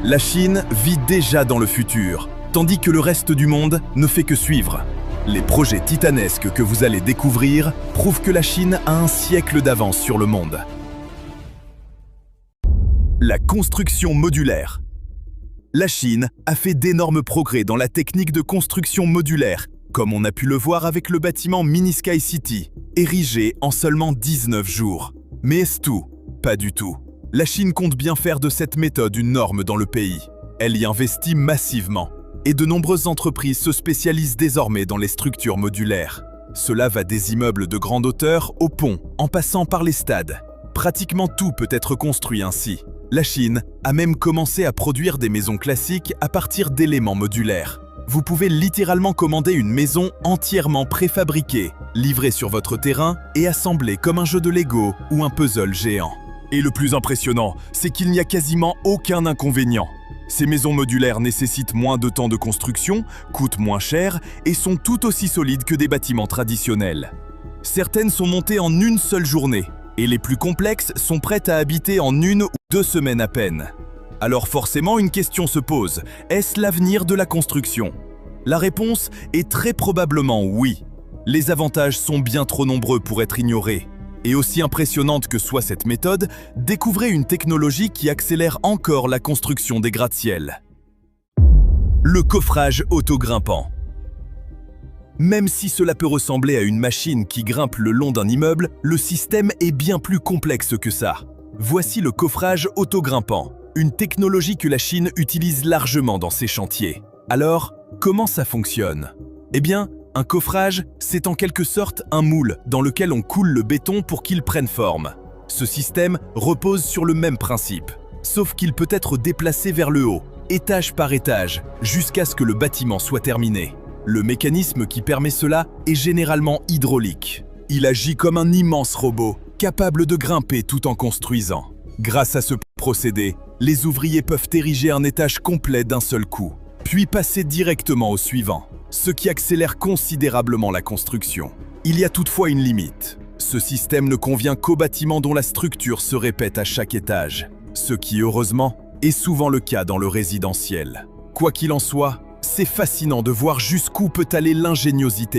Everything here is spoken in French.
La Chine vit déjà dans le futur, tandis que le reste du monde ne fait que suivre. Les projets titanesques que vous allez découvrir prouvent que la Chine a un siècle d'avance sur le monde. La construction modulaire. La Chine a fait d'énormes progrès dans la technique de construction modulaire, comme on a pu le voir avec le bâtiment Mini Sky City, érigé en seulement 19 jours. Mais est-ce tout? Pas du tout. La Chine compte bien faire de cette méthode une norme dans le pays. Elle y investit massivement. Et de nombreuses entreprises se spécialisent désormais dans les structures modulaires. Cela va des immeubles de grande hauteur aux ponts, en passant par les stades. Pratiquement tout peut être construit ainsi. La Chine a même commencé à produire des maisons classiques à partir d'éléments modulaires. Vous pouvez littéralement commander une maison entièrement préfabriquée, livrée sur votre terrain et assemblée comme un jeu de Lego ou un puzzle géant. Et le plus impressionnant, c'est qu'il n'y a quasiment aucun inconvénient. Ces maisons modulaires nécessitent moins de temps de construction, coûtent moins cher et sont tout aussi solides que des bâtiments traditionnels. Certaines sont montées en une seule journée, et les plus complexes sont prêtes à habiter en 1 ou 2 semaines à peine. Alors forcément, une question se pose, est-ce l'avenir de la construction? La réponse est très probablement oui. Les avantages sont bien trop nombreux pour être ignorés. Et aussi impressionnante que soit cette méthode, découvrez une technologie qui accélère encore la construction des gratte-ciel. Le coffrage auto-grimpant. Même si cela peut ressembler à une machine qui grimpe le long d'un immeuble, le système est bien plus complexe que ça. Voici le coffrage auto-grimpant, une technologie que la Chine utilise largement dans ses chantiers. Alors, comment ça fonctionne? Eh bien, un coffrage, c'est en quelque sorte un moule dans lequel on coule le béton pour qu'il prenne forme. Ce système repose sur le même principe, sauf qu'il peut être déplacé vers le haut, étage par étage, jusqu'à ce que le bâtiment soit terminé. Le mécanisme qui permet cela est généralement hydraulique. Il agit comme un immense robot, capable de grimper tout en construisant. Grâce à ce procédé, les ouvriers peuvent ériger un étage complet d'un seul coup, puis passer directement au suivant, ce qui accélère considérablement la construction. Il y a toutefois une limite. Ce système ne convient qu'aux bâtiments dont la structure se répète à chaque étage, ce qui, heureusement, est souvent le cas dans le résidentiel. Quoi qu'il en soit, c'est fascinant de voir jusqu'où peut aller l'ingéniosité